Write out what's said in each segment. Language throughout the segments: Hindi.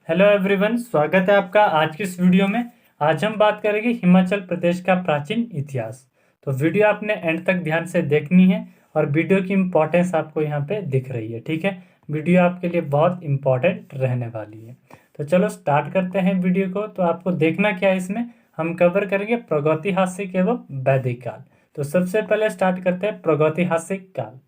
हेलो एवरीवन, स्वागत है आपका आज की इस वीडियो में। आज हम बात करेंगे हिमाचल प्रदेश का प्राचीन इतिहास। तो वीडियो आपने एंड तक ध्यान से देखनी है और वीडियो की इम्पोर्टेंस आपको यहाँ पे दिख रही है। ठीक है, वीडियो आपके लिए बहुत इम्पोर्टेंट रहने वाली है। तो चलो स्टार्ट करते हैं वीडियो को। तो आपको देखना क्या है, इसमें हम कवर करेंगे प्रागैतिहासिक एवं वैदिक काल। तो सबसे पहले स्टार्ट करते हैं प्रागैतिहासिक काल।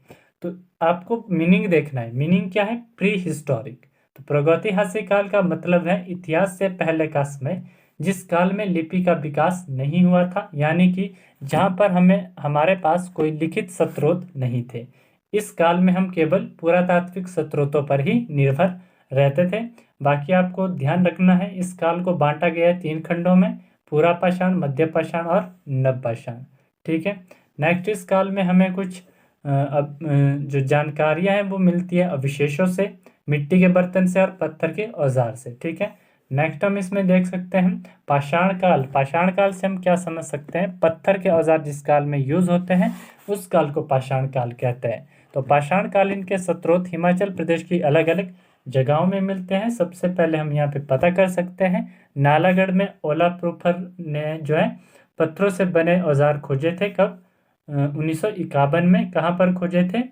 तो आपको मीनिंग देखना है। मीनिंग क्या है? Pre historic. तो प्रागैतिहासिक काल का मतलब है इतिहास से पहले का समय, जिस काल में लिपि का विकास नहीं हुआ था, यानी कि जहां पर हमारे पास कोई लिखित स्रोत नहीं थे। इस काल में हम केवल पुरातात्विक स्रोतों पर ही निर्भर रहते थे। बाकी आपको ध्यान रखना है, इस काल को बांटा गया है 3 खंडों में: पुरापाषाण, मध्यपाषाण और नवपाषाण। ठीक है। नेक्स्ट, इस काल में हमें कुछ जो जानकारियां हैं वो मिलती है अवशेषों से, मिट्टी के बर्तन से और पत्थर के औजार से। ठीक है। नेक्स्ट हम इसमें देख सकते हैं पाषाण काल। पाषाण काल से हम क्या समझ सकते हैं? पत्थर के औजार जिस काल में यूज होते हैं उस काल को पाषाण काल कहते हैं। तो पाषाण कालीन के स्रोत हिमाचल प्रदेश की अलग अलग जगहों में मिलते हैं। सबसे पहले हम यहाँ पे पता कर सकते हैं, नालागढ़ में ओला प्रूफर ने जो है पत्थरों से बने औजार खोजे थे। कब? 1951 में। कहाँ पर खोजे थे?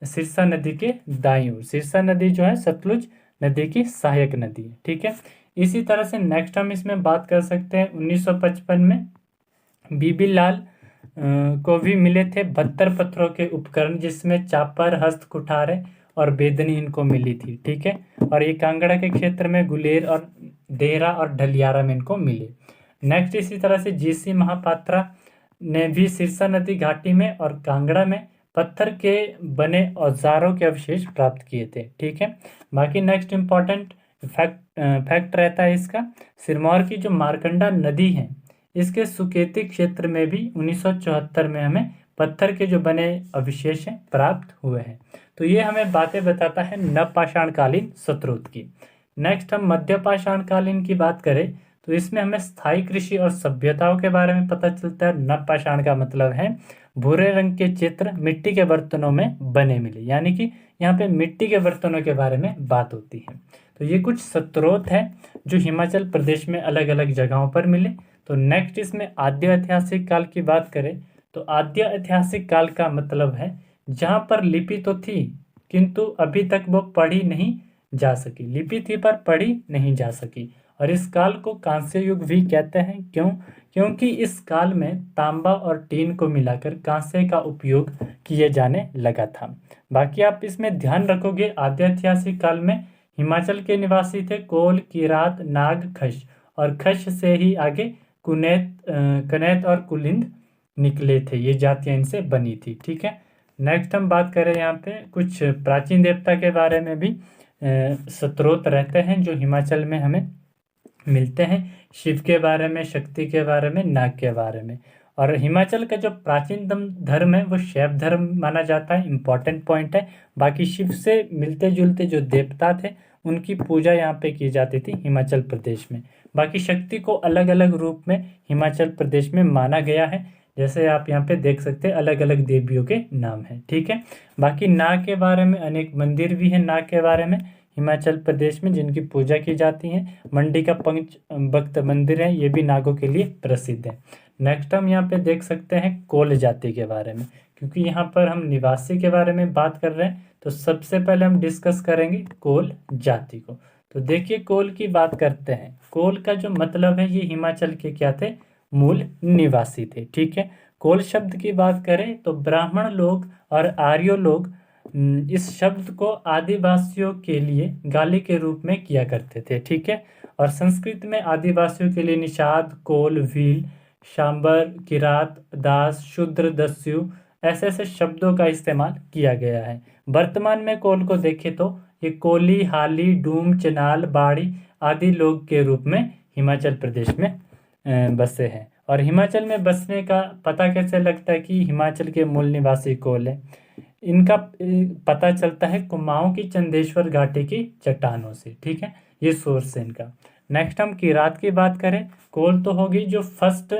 सिरसा नदी के दाईं ओर। सिरसा नदी जो है सतलुज नदी की सहायक नदी है। ठीक है। इसी तरह से नेक्स्ट हम इसमें बात कर सकते हैं 1955 में बीबी लाल को भी मिले थे 72 पत्थरों के उपकरण, जिसमें चापर, हस्त कुठारे और बेदनी इनको मिली थी। ठीक है। और ये कांगड़ा के क्षेत्र में गुलेर और देहरा और ढलियारा में इनको मिले। नेक्स्ट इसी तरह से जीसी महापात्रा ने भी सिरसा नदी घाटी में और कांगड़ा में पत्थर के बने औजारों के अवशेष प्राप्त किए थे। ठीक है। बाकी नेक्स्ट इंपॉर्टेंट फैक्ट रहता है इसका, सिरमौर की जो मारकंडा नदी है इसके सुकेती क्षेत्र में भी 1974 में हमें पत्थर के जो बने अवशेष हैं प्राप्त हुए हैं। तो ये हमें बातें बताता है नवपाषाण कालीन स्रोत की। नेक्स्ट हम मध्यपाषाण कालीन की बात करें तो इसमें हमें स्थायी कृषि और सभ्यताओं के बारे में पता चलता है। नवपाषाण का मतलब है भूरे रंग के चित्र मिट्टी के बर्तनों में बने मिले, यानी कि यहाँ पे मिट्टी के बर्तनों के बारे में बात होती है। तो ये कुछ स्रोत है जो हिमाचल प्रदेश में अलग अलग जगहों पर मिले। तो नेक्स्ट इसमें आद्य ऐतिहासिक काल की बात करें तो आद्य ऐतिहासिक काल का मतलब है जहाँ पर लिपि तो थी किंतु अभी तक वो पढ़ी नहीं जा सकी। लिपि थी पर पढ़ी नहीं जा सकी। और इस काल को कांस्य युग भी कहते हैं। क्यों? क्योंकि इस काल में तांबा और टीन को मिलाकर कांस्य का उपयोग किए जाने लगा था। बाकी आप इसमें ध्यान रखोगे, आद्य ऐतिहासिक काल में हिमाचल के निवासी थे कोल, किरात, नाग, खश, और खश से ही आगे कनैत और कुलिंद निकले थे। ये जातियां इनसे बनी थी। ठीक है। नेक्स्ट हम बात करें यहाँ पे कुछ प्राचीन देवता के बारे में भी स्रोत रहते हैं जो हिमाचल में हमें मिलते हैं। शिव के बारे में, शक्ति के बारे में, नाग के बारे में। और हिमाचल का जो प्राचीनतम धर्म है वो शैव धर्म माना जाता है। इंपॉर्टेंट पॉइंट है। बाकी शिव से मिलते जुलते जो देवता थे उनकी पूजा यहाँ पे की जाती थी हिमाचल प्रदेश में। बाकी शक्ति को अलग अलग रूप में हिमाचल प्रदेश में माना गया है। जैसे आप यहाँ पे देख सकते हैं अलग अलग देवियों के नाम हैं। ठीक है। बाकी नाग के बारे में अनेक मंदिर भी हैं नाग के बारे में हिमाचल प्रदेश में जिनकी पूजा की जाती है। मंडी का पंच भक्त मंदिर है, ये भी नागों के लिए प्रसिद्ध है। नेक्स्ट हम यहाँ पे देख सकते हैं कोल जाति के बारे में, क्योंकि यहाँ पर हम निवासी के बारे में बात कर रहे हैं तो सबसे पहले हम डिस्कस करेंगे कोल जाति को। तो देखिए, कोल की बात करते हैं। कोल का जो मतलब है ये हिमाचल के क्या थे? मूल निवासी थे। ठीक है। कोल शब्द की बात करें तो ब्राह्मण लोग और आर्य लोग इस शब्द को आदिवासियों के लिए गाली के रूप में किया करते थे। ठीक है। और संस्कृत में आदिवासियों के लिए निषाद, कोल, भील, शांबर, किरात, दास, शूद्र, दस्यु ऐसे ऐसे शब्दों का इस्तेमाल किया गया है। वर्तमान में कोल को देखें तो ये कोली, हाली, डूम, चनाल, बाड़ी आदि लोग के रूप में हिमाचल प्रदेश में बसे हैं। और हिमाचल में बसने का पता कैसे लगता है कि हिमाचल के मूल निवासी कोल है? इनका पता चलता है कुमाऊं की चंदेश्वर घाटी की चट्टानों से। ठीक है। ये सोर्स है इनका। नेक्स्ट हम किरात की बात करें। कोल तो होगी जो फर्स्ट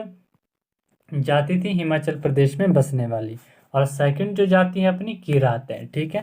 जाति थी हिमाचल प्रदेश में बसने वाली, और सेकंड जो जाति है अपनी किरात है। ठीक है।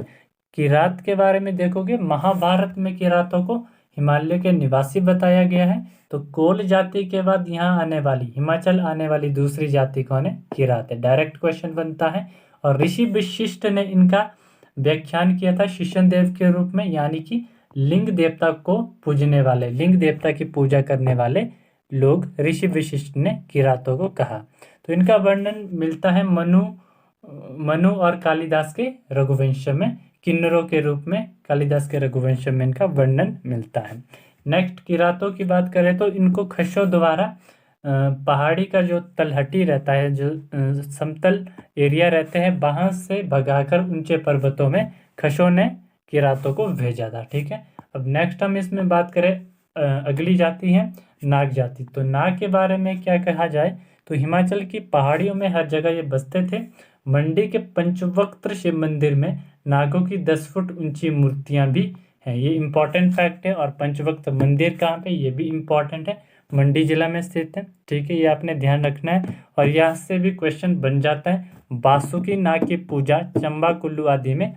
किरात के बारे में देखोगे, महाभारत में किरातों को हिमालय के निवासी बताया गया है। तो कोल जाति के बाद यहाँ आने वाली, हिमाचल आने वाली दूसरी जाति कौन है? किरात है। डायरेक्ट क्वेश्चन बनता है। और ऋषि वशिष्ठ ने इनका व्याख्यान किया था शिशन देव के रूप में, यानी कि लिंग देवता को पूजने वाले, लिंग देवता की पूजा करने वाले लोग ऋषि वशिष्ठ ने किरातों को कहा। तो इनका वर्णन मिलता है मनु और कालिदास के रघुवंश में, किन्नरों के रूप में कालिदास के रघुवंश में इनका वर्णन मिलता है। नेक्स्ट किरातों की बात करें तो इनको खशों द्वारा पहाड़ी का जो तलहटी रहता है, जो समतल एरिया रहते हैं, वहाँ से भगाकर ऊंचे पर्वतों में खशों ने किरातों को भेजा था। ठीक है। अब नेक्स्ट हम इसमें बात करें, अगली जाति है नाग जाति। तो नाग के बारे में क्या कहा जाए तो हिमाचल की पहाड़ियों में हर जगह ये बसते थे। मंडी के पंचवक्त्र शिव मंदिर में नागों की 10 फुट ऊंची मूर्तियां भी हैं। ये इंपॉर्टेंट फैक्ट है। और पंचवक्त्र मंदिर कहाँ पे, ये भी इंपॉर्टेंट है, मंडी जिला में स्थित है। ठीक है, ये आपने ध्यान रखना है। और यहाँ से भी क्वेश्चन बन जाता है, बासुकी नाग की पूजा चंबा कुल्लू आदि में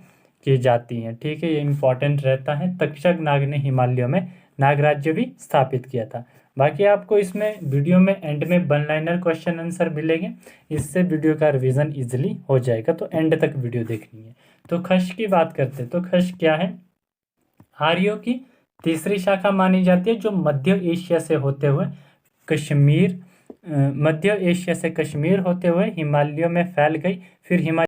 की जाती है। ठीक है, ये इंपॉर्टेंट रहता है। तक्षक नाग ने हिमालयों में नाग राज्य भी स्थापित किया था। बाकी आपको इसमें वीडियो में एंड में वन लाइनर क्वेश्चन आंसर मिलेंगे, इससे वीडियो का रिवीजन इजीली हो जाएगा। तो एंड तक वीडियो देखनी है। तो खश की बात करते हैं। तो खश क्या है? आर्यों की तीसरी शाखा मानी जाती है, जो मध्य एशिया से होते हुए कश्मीर होते हुए हिमालयों में फैल गई। फिर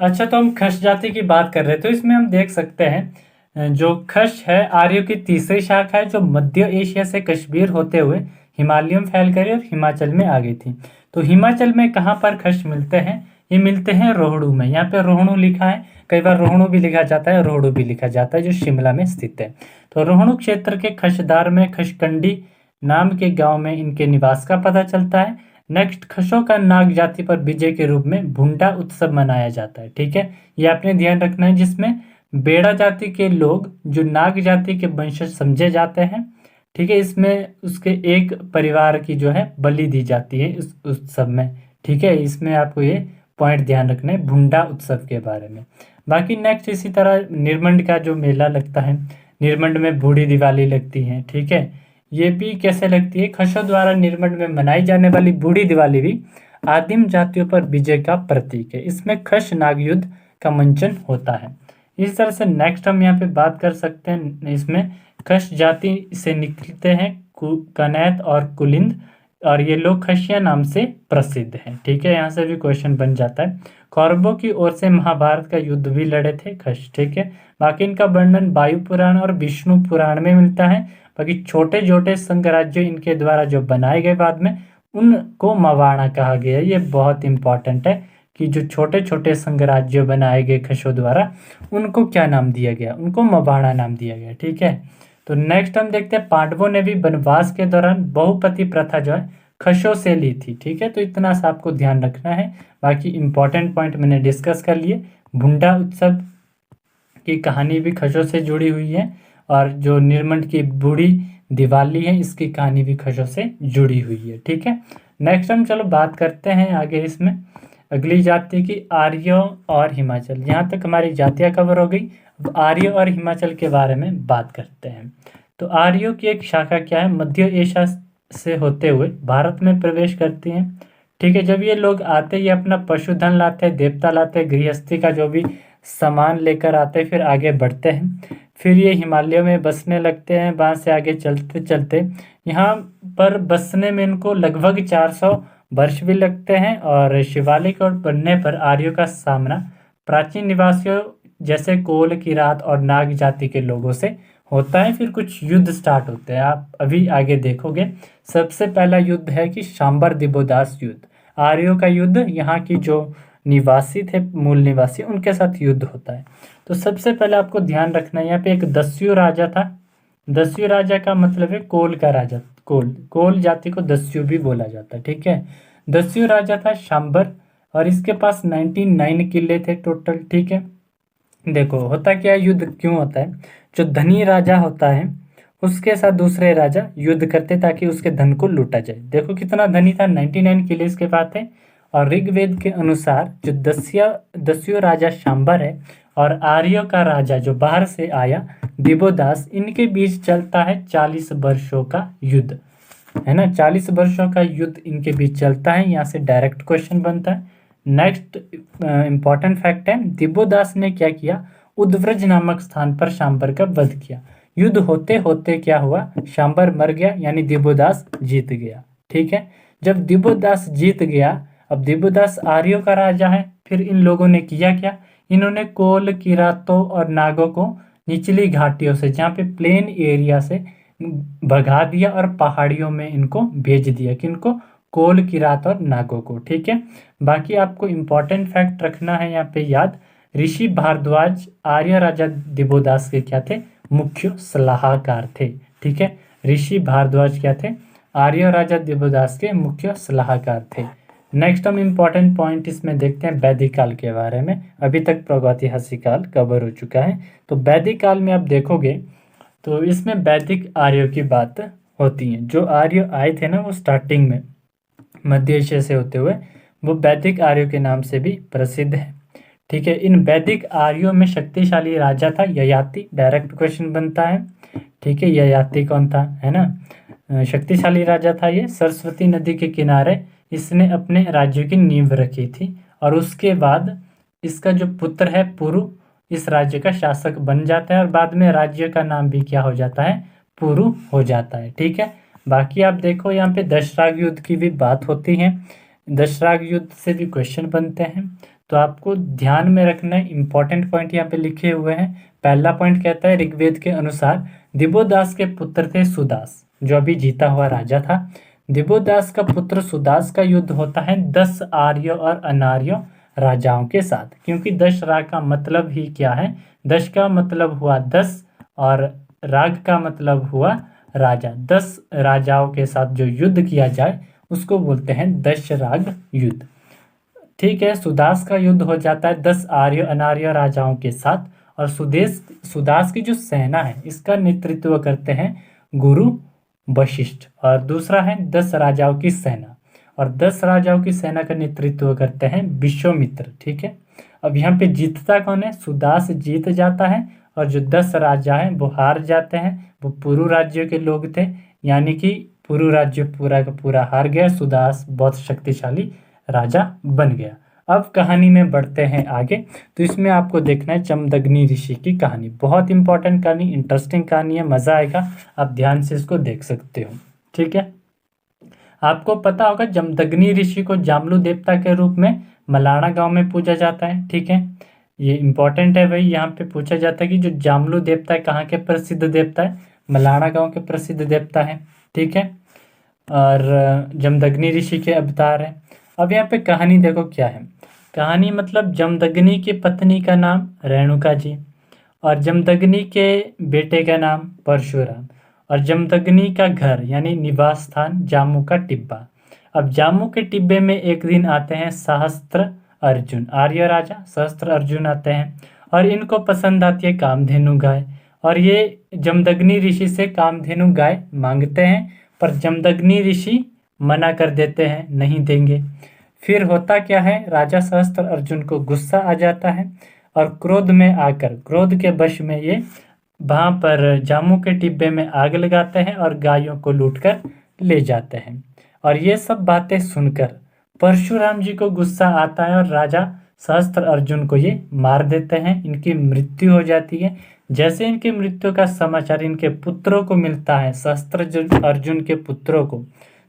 अच्छा, तो हम खश जाति की बात कर रहे हैं। तो इसमें हम देख सकते हैं जो खश है आर्यों की तीसरी शाखा है, जो मध्य एशिया से कश्मीर होते हुए हिमालय में फैल गई और हिमाचल में आ गई थी। तो हिमाचल में कहाँ पर खश मिलते हैं? ये मिलते हैं रोहड़ू में। यहाँ पे रोहणु लिखा है, कई बार रोहणु भी लिखा जाता है, रोहड़ू भी लिखा जाता है, जो शिमला में स्थित है। तो रोहणु क्षेत्र के खशदार में खशकंडी नाम के गांव में इनके निवास का पता चलता है। नेक्स्ट, खशों का नाग जाति पर विजय के रूप में भुंडा उत्सव मनाया जाता है। ठीक है, ये आपने ध्यान रखना है, जिसमें बेड़ा जाति के लोग जो नाग जाति के वंशज समझे जाते हैं। ठीक है, इसमें उसके एक परिवार की जो है बलि दी जाती है इस उत्सव में। ठीक है, इसमें आपको ये पॉइंट ध्यान रखना है भुंडा उत्सव के बारे में। बाकी नेक्स्ट, इसी तरह निरमंड का जो मेला लगता है, निरमंड में बूढ़ी दिवाली लगती है। ठीक है, ये भी कैसे लगती है? खशों द्वारा निरमंड में मनाई जाने वाली बूढ़ी दिवाली भी आदिम जातियों पर विजय का प्रतीक है। इसमें खश नाग युद्ध का मंचन होता है। इस तरह से नेक्स्ट हम यहाँ पे बात कर सकते हैं, इसमें खश जाति से निकलते हैं कनैत और कुलिंद, और ये लोग खशिया नाम से प्रसिद्ध हैं। ठीक है, यहाँ से भी क्वेश्चन बन जाता है। कौरवों की ओर से महाभारत का युद्ध भी लड़े थे खश। ठीक है, बाकी इनका वर्णन वायु पुराण और विष्णु पुराण में मिलता है। बाकी छोटे छोटे संघ राज्य इनके द्वारा जो बनाए गए बाद में, उनको मवाणा कहा गया। ये बहुत इंपॉर्टेंट है कि जो छोटे छोटे संघ राज्य बनाए गए खशों द्वारा, उनको क्या नाम दिया गया? उनको मवाणा नाम दिया गया। ठीक है, तो नेक्स्ट हम देखते हैं, पांडवों ने भी वनवास के दौरान बहुपति प्रथा जो है खशों से ली थी। ठीक है, तो इतना सा आपको ध्यान रखना है। बाकी इंपॉर्टेंट पॉइंट मैंने डिस्कस कर लिए। भुंडा उत्सव की कहानी भी खशों से जुड़ी हुई है, और जो निरमंड की बूढ़ी दिवाली है, इसकी कहानी भी खशों से जुड़ी हुई है। ठीक है, नेक्स्ट हम चलो बात करते हैं आगे इसमें अगली जाति की, आर्य और हिमाचल। यहाँ तक हमारी जातियाँ कवर हो गई। अब आर्य और हिमाचल के बारे में बात करते हैं। तो आर्यों की एक शाखा क्या है? मध्य एशिया से होते हुए भारत में प्रवेश करती हैं। ठीक है, जब ये लोग आते, ये अपना पशुधन लाते हैं, देवता लाते हैं, गृहस्थी का जो भी सामान लेकर आते हैं, फिर आगे बढ़ते हैं। फिर ये हिमालय में बसने लगते हैं। वहाँ से आगे चलते चलते यहाँ पर बसने में इनको लगभग 400 वर्ष भी लगते हैं। और शिवालिक और बनने पर आर्यों का सामना प्राचीन निवासियों जैसे कोल, किरात और नाग जाति के लोगों से होता है। फिर कुछ युद्ध स्टार्ट होते हैं, आप अभी आगे देखोगे। सबसे पहला युद्ध है कि शांबर दिबोदास युद्ध, आर्यों का युद्ध। यहाँ की जो निवासी थे, मूल निवासी, उनके साथ युद्ध होता है। तो सबसे पहले आपको ध्यान रखना है, यहाँ पे एक दस्यु राजा था। दस्यु राजा का मतलब है कोल का राजा। कोल जाति को दस्यु भी बोला जाता है। ठीक है, दस्यु राजा था शांबर, और इसके पास 99 किले थे टोटल। ठीक है, देखो होता क्या है, युद्ध क्यों होता है? जो धनी राजा होता है, उसके साथ दूसरे राजा युद्ध करते ताकि उसके धन को लूटा जाए। देखो कितना धनी था, 99 किले इसके पास थे, और ऋग्वेद के अनुसार जो दस्यु राजा शांबर है और आर्यों का राजा जो बाहर से आया दिवोदास, इनके बीच चलता है 40 वर्षों का युद्ध, है ना। 40 वर्षों का युद्ध इनके बीच चलता है। यहाँ से डायरेक्ट क्वेश्चन बनता है। नेक्स्ट इंपॉर्टेंट फैक्ट है, दिवोदास ने क्या किया, उद्व्रज नामक स्थान पर शांबर का वध किया। युद्ध होते होते क्या हुआ, शांबर मर गया, यानी दिवोदास जीत गया। ठीक है, जब दिवोदास जीत गया, अब दिवोदास आर्यों का राजा है, फिर इन लोगों ने किया क्या, इन्होंने कोल, किरातों और नागों को निचली घाटियों से, जहाँ पे प्लेन एरिया से भगा दिया और पहाड़ियों में इनको भेज दिया, किनको, कोल, किरात और नागों को। ठीक है, बाकी आपको इंपॉर्टेंट फैक्ट रखना है यहाँ पे याद, ऋषि भारद्वाज आर्य राजा दिवोदास के क्या थे, मुख्य सलाहकार थे। ठीक है, ऋषि भारद्वाज क्या थे, आर्य राजा दिवोदास के मुख्य सलाहकार थे। नेक्स्ट हम इंपॉर्टेंट पॉइंट इसमें देखते हैं वैदिक काल के बारे में। अभी तक प्रागैतिहासिक काल कवर हो चुका है, तो वैदिक काल में आप देखोगे तो इसमें वैदिक आर्यों की बात होती है। जो आर्य आए थे ना, वो स्टार्टिंग में मध्य एशिया से होते हुए, वो वैदिक आर्यों के नाम से भी प्रसिद्ध है। ठीक है, इन वैदिक आर्यों में शक्तिशाली राजा था ययाति, डायरेक्ट क्वेश्चन बनता है। ठीक है, ययाति कौन था, है ना, शक्तिशाली राजा था ये। सरस्वती नदी के किनारे इसने अपने राज्य की नींव रखी थी, और उसके बाद इसका जो पुत्र है पुरु, इस राज्य का शासक बन जाता है, और बाद में राज्य का नाम भी क्या हो जाता है, पुरु हो जाता है। ठीक है, बाकी आप देखो यहाँ पे दशराग युद्ध की भी बात होती है, दशराग युद्ध से भी क्वेश्चन बनते हैं, तो आपको ध्यान में रखना है। इंपॉर्टेंट पॉइंट यहाँ पे लिखे हुए हैं। पहला पॉइंट कहता है, ऋग्वेद के अनुसार दिवोदास के पुत्र थे सुदास, जो अभी जीता हुआ राजा था। दिवोदास का पुत्र सुदास का युद्ध होता है 10 आर्य और अनार्य राजाओं के साथ, क्योंकि दश राग का मतलब ही क्या है, दश का मतलब हुआ 10 और राग का मतलब हुआ राजा। 10 राजाओं के साथ जो युद्ध किया जाए उसको बोलते हैं दश राग युद्ध। ठीक है, सुदास का युद्ध हो जाता है 10 आर्य अनार्य राजाओं के साथ, और सुदास की जो सेना है इसका नेतृत्व करते हैं गुरु वशिष्ठ, और दूसरा है 10 राजाओं की सेना, और 10 राजाओं की सेना का नेतृत्व करते हैं विश्वामित्र। ठीक है, अब यहाँ पे जीतता कौन है, सुदास जीत जाता है, और जो 10 राजा हैं वो हार जाते हैं। वो पुरु राज्य के लोग थे, यानी कि पुरु राज्य पूरा का पूरा हार गया, सुदास बहुत शक्तिशाली राजा बन गया। अब कहानी में बढ़ते हैं आगे, तो इसमें आपको देखना है जमदग्नि ऋषि की कहानी। बहुत इंपॉर्टेंट कहानी, इंटरेस्टिंग कहानी है, मजा आएगा, आप ध्यान से इसको देख सकते हो। ठीक है, आपको पता होगा जमदग्नि ऋषि को जामलू देवता के रूप में मलाना गांव में पूजा जाता है। ठीक है, ये इंपॉर्टेंट है भाई, यहाँ पे पूछा जाता है कि जो जामलू देवता है कहाँ के प्रसिद्ध देवता है, मलाना गांव के प्रसिद्ध देवता है। ठीक है, और जमदग्नि ऋषि के अवतार है। अब यहाँ पे कहानी देखो क्या है, कहानी मतलब जमदग्नि की पत्नी का नाम रेणुका जी, और जमदग्नि के बेटे का नाम परशुराम, और जमदग्नि का घर यानी निवास स्थान जामू का टिब्बा। अब जामू के टिब्बे में एक दिन आते हैं सहस्त्र अर्जुन, आर्य राजा सहस्त्र अर्जुन आते हैं, और इनको पसंद आती है कामधेनु गाय, और ये जमदग्नि ऋषि से कामधेनु गाय मांगते हैं, पर जमदग्नि ऋषि मना कर देते हैं, नहीं देंगे। फिर होता क्या है, राजा सहस्त्र अर्जुन को गुस्सा आ जाता है, और क्रोध में आकर, क्रोध के वश में ये वहाँ पर जामू के टिब्बे में आग लगाते हैं और गायों को लूटकर ले जाते हैं। और ये सब बातें सुनकर परशुराम जी को गुस्सा आता है, और राजा सहस्त्र अर्जुन को ये मार देते हैं, इनकी मृत्यु हो जाती है। जैसे इनकी मृत्यु का समाचार इनके पुत्रों को मिलता है, सहस्त्र अर्जुन के पुत्रों को,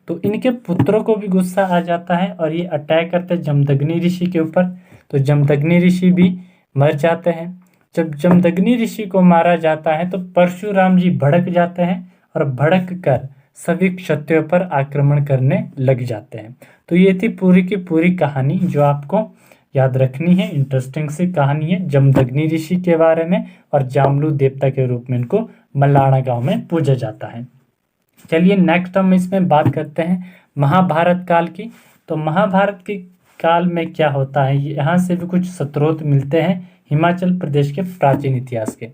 तो इनके पुत्रों को भी गुस्सा आ जाता है, और ये अटैक करते हैं जमदग्नि ऋषि के ऊपर, तो जमदग्नि ऋषि भी मर जाते हैं। जब जमदग्नि ऋषि को मारा जाता है तो परशुराम जी भड़क जाते हैं, और भड़क कर सभी क्षत्रियों पर आक्रमण करने लग जाते हैं। तो ये थी पूरी की पूरी कहानी जो आपको याद रखनी है। इंटरेस्टिंग सी कहानी है जमदग्नि ऋषि के बारे में, और जामलू देवता के रूप में इनको मलाना गांव में पूजा जाता है। चलिए नेक्स्ट हम इसमें बात करते हैं महाभारत काल की। तो महाभारत के काल में क्या होता है, यहाँ से भी कुछ स्रोत मिलते हैं हिमाचल प्रदेश के प्राचीन इतिहास के।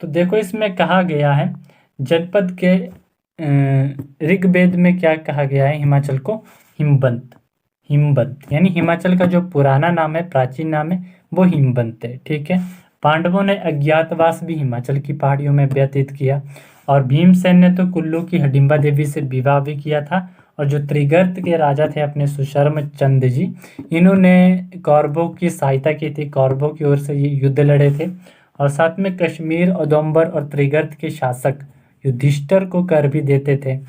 तो देखो इसमें कहा गया है, जनपद के ऋग्वेद में क्या कहा गया है हिमाचल को, हिमवंत। हिमवंत, यानी हिमाचल का जो पुराना नाम है, प्राचीन नाम है, वो हिमवंत है। ठीक है। पांडवों ने अज्ञातवास भी हिमाचल की पहाड़ियों में व्यतीत किया और भीमसेन ने तो कुल्लू की हिडिंबा देवी से विवाह भी किया था। और जो त्रिगर्त के राजा थे अपने सुशर्म चंद जी, इन्होंने कौरवों की सहायता की थी, कौरवों की ओर से ये युद्ध लड़े थे। और साथ में कश्मीर, औदुंबर और त्रिगर्त के शासक युधिष्ठिर को कर भी देते थे।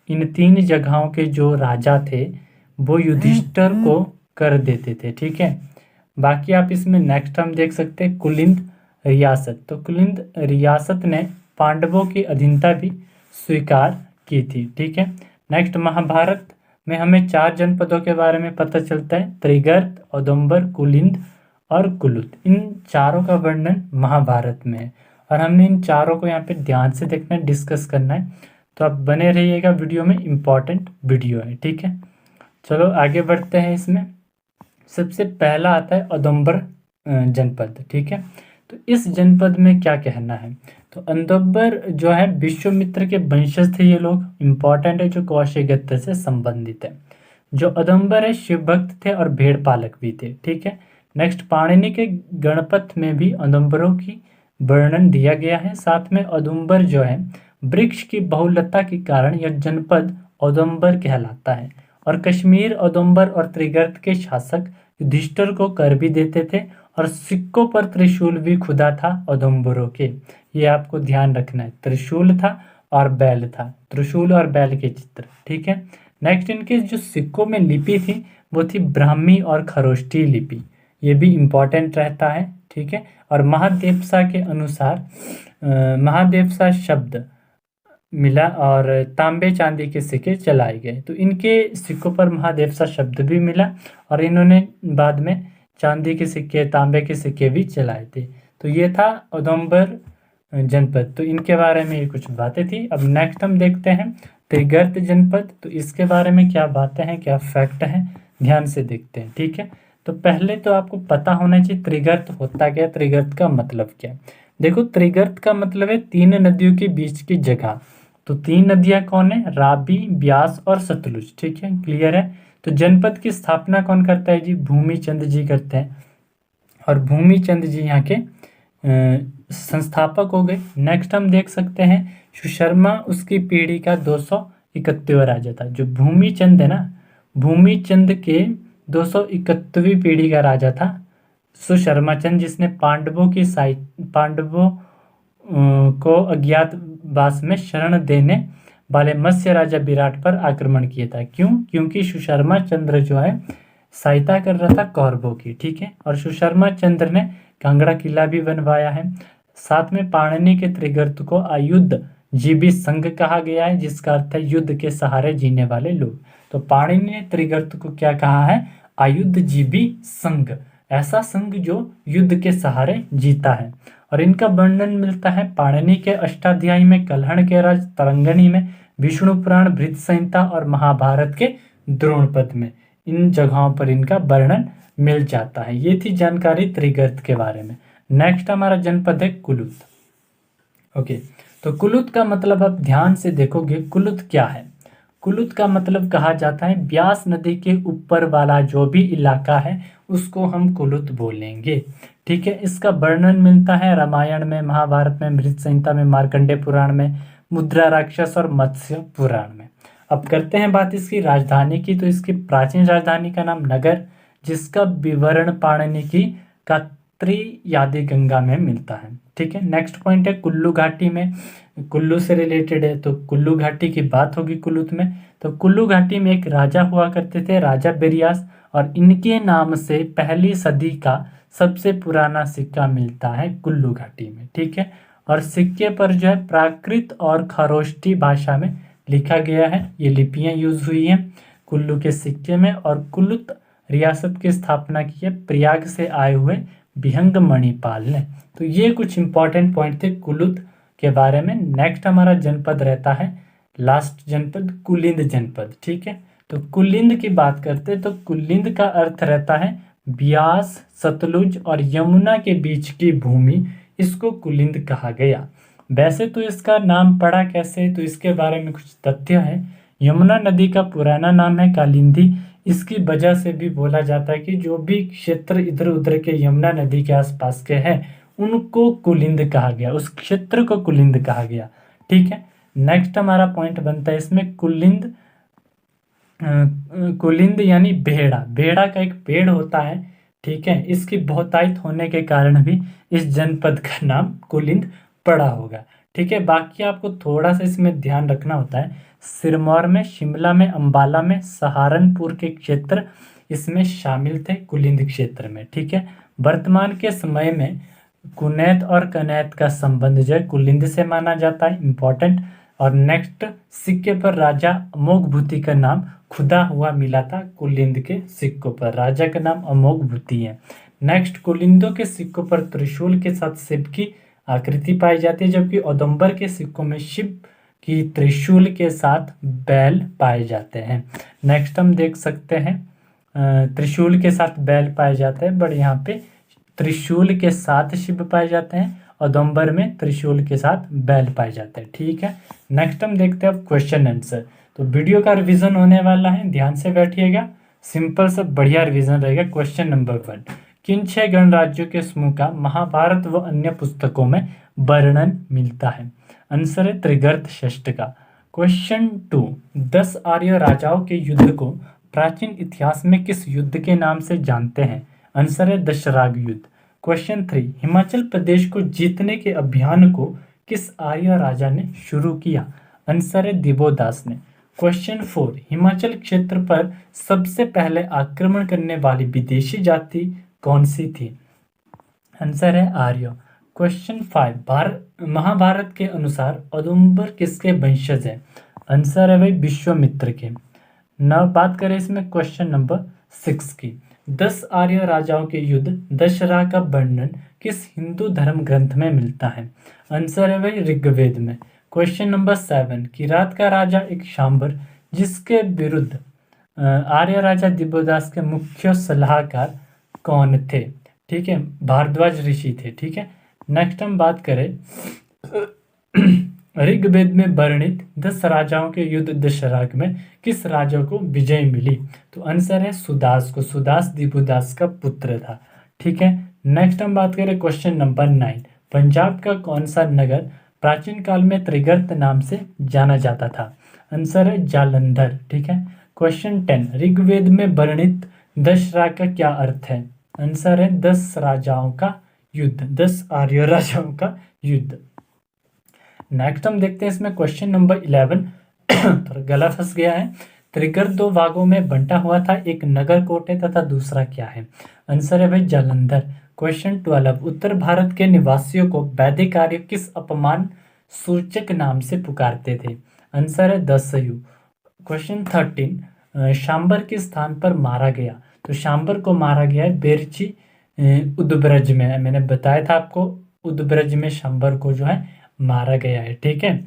इन 3 जगहों के जो राजा थे वो युधिष्ठिर को कर देते थे। ठीक है। बाकी आप इसमें नेक्स्ट हम देख सकते हैं कुलिंद रियासत। तो कुलिंद रियासत ने पांडवों की अधीनता भी स्वीकार की थी। ठीक है। नेक्स्ट महाभारत में हमें 4 जनपदों के बारे में पता चलता है, त्रिगर्त, औदुंबर, कुलिंद और कुलुत। इन चारों का वर्णन महाभारत में है और हमने इन चारों को यहाँ पे ध्यान से देखना है, डिस्कस करना है। तो आप बने रहिएगा, वीडियो में इम्पॉर्टेंट वीडियो है। ठीक है। चलो आगे बढ़ते हैं। इसमें सबसे पहला आता है औदुंबर जनपद। ठीक है। तो इस जनपद में क्या कहना है, तो औदुंबर जो है विश्वामित्र के वंशज थे ये लोग, इम्पॉर्टेंट है, जो कौशिक से संबंधित है। जो औदुंबर है शिव भक्त थे और भेड़ पालक भी थे। ठीक है। नेक्स्ट पाणिनि के गणपत में भी औदुंबरों की वर्णन दिया गया है। साथ में औदुंबर जो है वृक्ष की बहुलता के कारण यह जनपद औदुंबर कहलाता है। और कश्मीर, औदुंबर और त्रिगर्त के शासक युधिष्ठिर को कर भी देते थे और सिक्कों पर त्रिशूल भी खुदा था औदुंबरों के। ये आपको ध्यान रखना है, त्रिशूल था और बैल था, त्रिशूल और बैल के चित्र। ठीक है। नेक्स्ट इनके जो सिक्कों में लिपि थी वो थी ब्राह्मी और खरोष्टी लिपि, ये भी इम्पॉर्टेंट रहता है। ठीक है। और महादेवसा के अनुसार महादेवसा शब्द मिला और तांबे चांदी के सिक्के चलाए गए। तो इनके सिक्कों पर महादेवसा शब्द भी मिला और इन्होंने बाद में चांदी के सिक्के, तांबे के सिक्के भी चलाए थे। तो ये था औदुंबर जनपद। तो इनके बारे में ये कुछ बातें थी। अब नेक्स्ट हम देखते हैं त्रिगर्त जनपद। तो इसके बारे में क्या बातें हैं, क्या फैक्ट हैं, ध्यान से देखते हैं। ठीक है। तो पहले तो आपको पता होना चाहिए त्रिगर्त होता क्या, त्रिगर्त का मतलब क्या है। देखो, त्रिगर्त का मतलब है 3 नदियों के बीच की जगह। तो 3 नदियां कौन है, रावी, ब्यास और सतलुज। ठीक है, क्लियर है। तो जनपद की स्थापना कौन करता है जी, भूमिचंद जी करते हैं और भूमिचंद जी यहाँ के संस्थापक हो गए। नेक्स्ट हम देख सकते हैं सुशर्मा उसकी पीढ़ी का 231वां राजा था। जो भूमिचंद है ना, भूमिचंद के 231वीं पीढ़ी का राजा था सुशर्मा चंद, जिसने पांडवों को अज्ञातवास में शरण देने वाले मत्स्य राजा विराट पर आक्रमण किया था। क्यों? क्योंकि सुशर्मा चंद्र जो है सहायता कर रहा था कौरवों की। ठीक है। और सुशर्मा चंद्र ने कांगड़ा किला भी बनवाया है। साथ में पाणिनि के त्रिगर्त को आयुध जीवी संघ कहा गया है, जिसका अर्थ है युद्ध के सहारे जीने वाले लोग। तो पाणिनि ने त्रिगर्त को क्या कहा है, आयुध जीवी संघ, ऐसा संघ जो युद्ध के सहारे जीता है। और इनका वर्णन मिलता है पाणिनि के अष्टाध्यायी में, कल्हण के राज तरंगणी में, विष्णु पुराण, बृहत संहिता और महाभारत के द्रोणपद में। इन जगहों पर इनका वर्णन मिल जाता है। ये थी जानकारी त्रिगर्त के बारे में। नेक्स्ट हमारा जनपद है कुलुत। ओके, तो कुलुत का मतलब आप ध्यान से देखोगे, कुलुत क्या है। कुलुत का मतलब कहा जाता है ब्यास नदी के ऊपर वाला जो भी इलाका है उसको हम कुलुत बोलेंगे। ठीक है। इसका वर्णन मिलता है रामायण में, महाभारत में, बृहत संहिता में, मार्कंडेय पुराण में, मुद्रा राक्षस और मत्स्य पुराण में। अब करते हैं बात इसकी राजधानी की। तो इसकी प्राचीन राजधानी का नाम नगर, जिसका विवरण पाणिनि की कात्यायनी गंगा में मिलता है। ठीक है। नेक्स्ट पॉइंट है कुल्लू घाटी में, कुल्लू से रिलेटेड है तो कुल्लू घाटी की बात होगी कुलुत में। तो कुल्लू घाटी में एक राजा हुआ करते थे, राजा बेरियास, और इनके नाम से 1ली सदी का सबसे पुराना सिक्का मिलता है कुल्लू घाटी में। ठीक है। और सिक्के पर जो है प्राकृत और खरोष्टी भाषा में लिखा गया है, ये लिपियां यूज हुई हैं कुल्लू के सिक्के में। और कुलुत रियासत की स्थापना की है प्रयाग से आए हुए विहंग मणिपाल ने। तो ये कुछ इंपॉर्टेंट पॉइंट थे कुलुत के बारे में। नेक्स्ट हमारा जनपद रहता है लास्ट जनपद कुलिंद जनपद। ठीक है। तो कुलिंद की बात करते हैं तो कुलिंद का अर्थ रहता है ब्यास, सतलुज और यमुना के बीच की भूमि, इसको कुलिंद कहा गया। वैसे तो इसका नाम पड़ा कैसे, तो इसके बारे में कुछ तथ्य है। यमुना नदी का पुराना नाम है कालिंदी। इसकी वजह से भी बोला जाता है कि जो भी क्षेत्र इधर उधर के यमुना नदी के आसपास के हैं उनको कुलिंद कहा गया, उस क्षेत्र को कुलिंद कहा गया। ठीक है, नेक्स्ट हमारा पॉइंट बनता है इसमें कुलिंद। कुलिंद यानी बेहड़ा, बेहड़ा का एक पेड़ होता है। ठीक है, इसकी बहुतायत होने के कारण भी इस जनपद का नाम कुलिंद पड़ा होगा। ठीक है, बाकी आपको थोड़ा सा इसमें ध्यान रखना होता है, सिरमौर में, शिमला में, अंबाला में, सहारनपुर के क्षेत्र इसमें शामिल थे कुलिंद क्षेत्र में। ठीक है, वर्तमान के समय में कुनैत और कनैत का संबंध जो है कुलिंद से माना जाता है, इंपॉर्टेंट। और नेक्स्ट, सिक्के पर राजा अमोघभूति का नाम खुदा हुआ मिला था कुलिंद के सिक्कों पर, राजा का नाम अमोघभूति है। नेक्स्ट, कुलिंदों के सिक्कों पर त्रिशूल के साथ शिव की आकृति पाई जाती है, जबकि औदुंबर के सिक्कों में शिव की त्रिशूल के साथ बैल पाए जाते हैं। नेक्स्ट हम देख सकते हैं त्रिशूल के साथ बैल पाए जाते हैं, बट यहाँ पे त्रिशूल के साथ शिव पाए जाते हैं, औदुंबर में त्रिशूल के साथ बैल पाए जाते हैं। ठीक है, नेक्स्ट हम देखते हैं अब क्वेश्चन आंसर। तो वीडियो का रिवीजन होने वाला है, ध्यान से बैठिएगा, सिंपल सा बढ़िया रिवीजन रहेगा। क्वेश्चन नंबर 1, किन 6 गणराज्यों के समूह का महाभारत व अन्य पुस्तकों में वर्णन मिलता है? आंसर है त्रिगर्त षष्ठ का। क्वेश्चन 2, 10 आर्य राजाओं के युद्ध को प्राचीन इतिहास में किस युद्ध के नाम से जानते हैं? आंसर है दशराग युद्ध। क्वेश्चन 3, हिमाचल प्रदेश को जीतने के अभियान को किस आर्य राजा ने शुरू किया? आंसर है दिबोदास ने। क्वेश्चन 4, हिमाचल क्षेत्र पर सबसे पहले आक्रमण करने वाली विदेशी जाति कौन सी थी? आंसर है आर्य। क्वेश्चन 5, महाभारत के अनुसार औदुंबर किसके वंशज है? आंसर है भाई विश्वामित्र के। न बात करें इसमें क्वेश्चन नंबर 6 की, 10 आर्य राजाओं के युद्ध दशरहा का वर्णन किस हिंदू धर्म ग्रंथ में मिलता है? आंसर है भाई ऋग्वेद में। क्वेश्चन नंबर 7, किरात का राजा एक शांबर जिसके विरुद्ध आर्य राजा दिबोदास के मुख्य सलाहकार कौन थे? ठीक है, भारद्वाज ऋषि थे। ठीक है, नेक्स्ट हम बात करें ऋग्वेद में वर्णित 10 राजाओं के युद्ध दशरथ में किस राजा को विजय मिली? तो आंसर है सुदास को। सुदास दिबोदास का पुत्र था। ठीक है, नेक्स्ट हम बात करें क्वेश्चन नंबर 9, पंजाब का कौन सा नगर प्राचीन काल में त्रिगर्त नाम से जाना जाता था? आंसर है जालंधर। ठीक है, क्वेश्चन 10, ऋग्वेद में वर्णित दशरथ का क्या अर्थ है? आंसर है 10 राजाओं का युद्ध, 10 आर्य राजाओं का युद्ध। नेक्स्ट हम देखते हैं इसमें क्वेश्चन नंबर 11 तो गला फंस गया है। त्रिगर्त 2 भागों में बंटा हुआ था, एक नगर कोट है तथा दूसरा क्या है? आंसर है भाई जालंधर। क्वेश्चन 12, उत्तर भारत के निवासियों को वैदिक आर्य किस अपमान सूचक नाम से पुकारते थे? आंसर है दस्यु। क्वेश्चन 13, शांबर किस स्थान पर मारा गया? तो शांबर को मारा गया है बेरची उदब्रज में। मैंने बताया था आपको, उदब्रज में शांबर को जो है मारा गया है। ठीक है,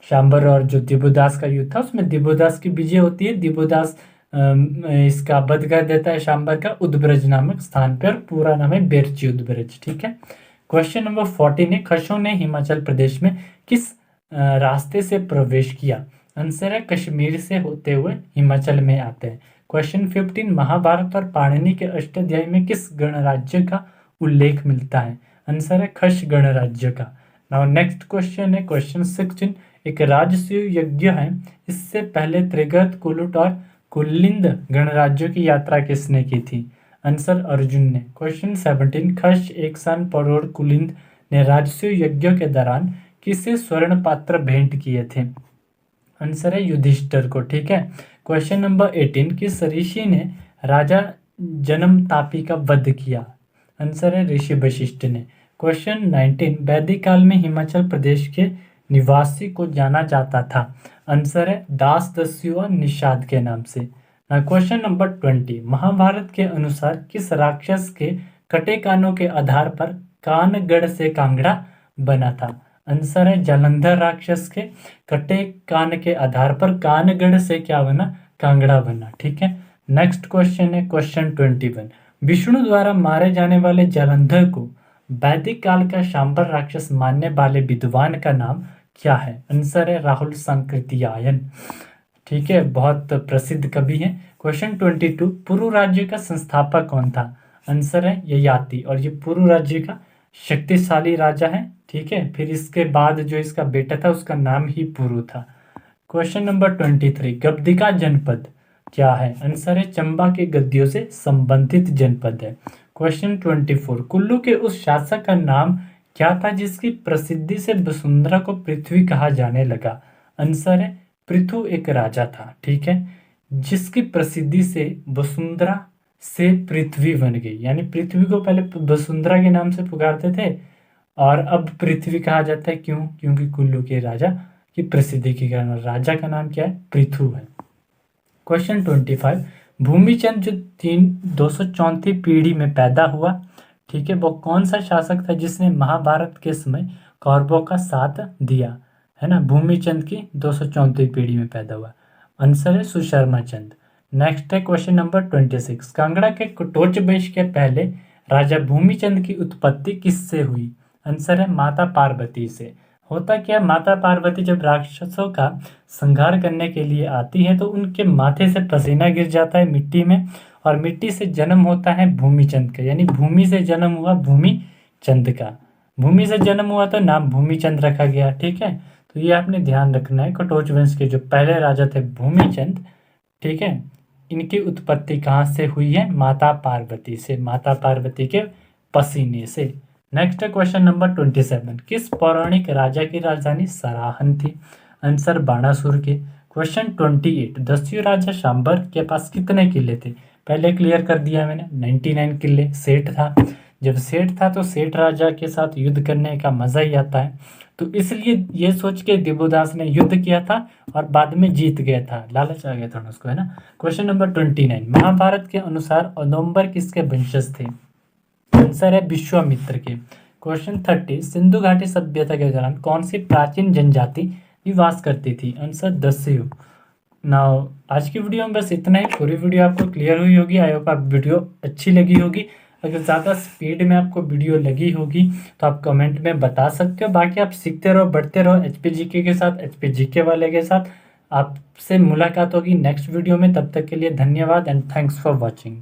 शांबर और जो दिबोदास का युद्ध था उसमें दिबोदास की विजय होती है, दिबोदास इसका वध कर देता है शांबर का उदब्रज नामक स्थान पर, पूरा नाम है बेरची उदब्रज। ठीक है, क्वेश्चन नंबर 14 खशों ने हिमाचल प्रदेश में किस रास्ते से प्रवेश किया? आंसर है कश्मीर से होते हुए हिमाचल में आते हैं। क्वेश्चन 15, महाभारत और पाणिनि के अष्टाध्यायी में किस गणराज्य का उल्लेख मिलता है? आंसर है खश गणराज्य का। नाउ नेक्स्ट क्वेश्चन है क्वेश्चन 16, एक राजसूय यज्ञ है, इससे पहले त्रिगर्त, कुलुट और कुलिंद गणराज्यों की यात्रा किसने की थी? आंसर अर्जुन ने। क्वेश्चन 17, खश, एकसान, परोड़, कुलिंद ने राजसूय यज्ञों के दौरान किसे स्वर्ण पात्र भेंट किए थे? आंसर है युधिष्ठिर को। ठीक है, क्वेश्चन नंबर 18, किस ऋषि ने राजा जनमतापी का वध किया? आंसर है ऋषि वशिष्ठ ने। क्वेश्चन 19, वैदिक काल में हिमाचल प्रदेश के निवासी को जाना जाता था? आंसर है दास, दस्यु और निषाद के नाम से। क्वेश्चन नंबर 20, महाभारत के अनुसार किस राक्षस के कटे कानों के आधार पर कानगढ़ से कांगड़ा बना था? आंसर है जालंधर राक्षस के कटे कान के आधार पर कानगढ़ से क्या बना? कांगड़ा बना। ठीक है, नेक्स्ट क्वेश्चन है क्वेश्चन 21, विष्णु द्वारा मारे जाने वाले जालंधर को वैदिक काल का शांबर राक्षस मानने वाले विद्वान का नाम क्या है? आंसर है राहुल सांकृत्यायन। ठीक है, बहुत प्रसिद्ध कवि हैं। क्वेश्चन 22, पुरु राज्य का संस्थापक कौन था? आंसर है ययाति, और ये पुरु राज्य का शक्तिशाली राजा है। ठीक है, फिर इसके बाद जो इसका बेटा था उसका नाम ही पुरु था। क्वेश्चन नंबर 23, गद्दिका जनपद क्या है? आंसर है चंबा के गद्दियों से संबंधित जनपद है। क्वेश्चन 24, कुल्लू के उस शासक का नाम क्या था जिसकी प्रसिद्धि से वसुंधरा को पृथ्वी कहा जाने लगा? आंसर है पृथु एक राजा था। ठीक है, जिसकी प्रसिद्धि से वसुंधरा से पृथ्वी बन गई, यानी पृथ्वी को पहले वसुंधरा के नाम से पुकारते थे और अब पृथ्वी कहा जाता है। क्यों? क्योंकि कुल्लू के राजा की प्रसिद्धि के कारण। राजा का नाम क्या है? पृथु है। क्वेश्चन 25, भूमिचंद जो 234 पीढ़ी में पैदा हुआ, ठीक है, वो कौन सा शासक था जिसने महाभारत के समय कौरवों का साथ दिया? है ना, भूमिचंद की 234 पीढ़ी में पैदा हुआ। आंसर है सुशर्मा चंद। नेक्स्ट है क्वेश्चन नंबर 26, कांगड़ा के कटोच वंश के पहले राजा भूमिचंद की उत्पत्ति किससे हुई? आंसर है माता पार्वती से। होता क्या, माता पार्वती जब राक्षसों का संहार करने के लिए आती है तो उनके माथे से पसीना गिर जाता है मिट्टी में, और मिट्टी से जन्म होता है भूमिचंद का, यानी भूमि से जन्म हुआ भूमिचंद का। भूमि से जन्म हुआ तो नाम भूमिचंद रखा गया। ठीक है, तो ये आपने ध्यान रखना है। कटोच वंश के जो पहले राजा थे भूमिचंद, ठीक है, इनकी उत्पत्ति कहाँ से हुई है? माता पार्वती से, माता पार्वती के पसीने से। नेक्स्ट है क्वेश्चन नंबर 27, किस पौराणिक राजा की राजधानी सराहन थी? आंसर बाणासुर के। क्वेश्चन 28, दस्यु राजा शांबर के पास कितने किले थे? पहले क्लियर कर दिया मैंने, 99 किले। सेठ था, जब सेठ था तो सेठ राजा के साथ युद्ध करने का मजा ही आता है, तो इसलिए ये सोच के दिव्यदास ने युद्ध किया था और बाद में जीत गया था, लालच आ गया था उसको, है ना। क्वेश्चन नंबर 29, महाभारत के अनुसार औदुंबर किसके वंशज थे? आंसर है विश्वामित्र के। क्वेश्चन 30, सिंधु घाटी सभ्यता के दौरान कौन सी प्राचीन जनजाति निवास करती थी? आंसर दस्यु। नाउ आज की वीडियो में बस इतना ही। पूरी वीडियो आपको क्लियर हुई होगी। आई होप आप वीडियो अच्छी लगी होगी। अगर ज़्यादा स्पीड में आपको वीडियो लगी होगी तो आप कमेंट में बता सकते हो। बाकी आप सीखते रहो, बढ़ते रहो HPGK के साथ, HPGK वाले के साथ। आपसे मुलाकात होगी नेक्स्ट वीडियो में। तब तक के लिए धन्यवाद एंड थैंक्स फॉर वॉचिंग।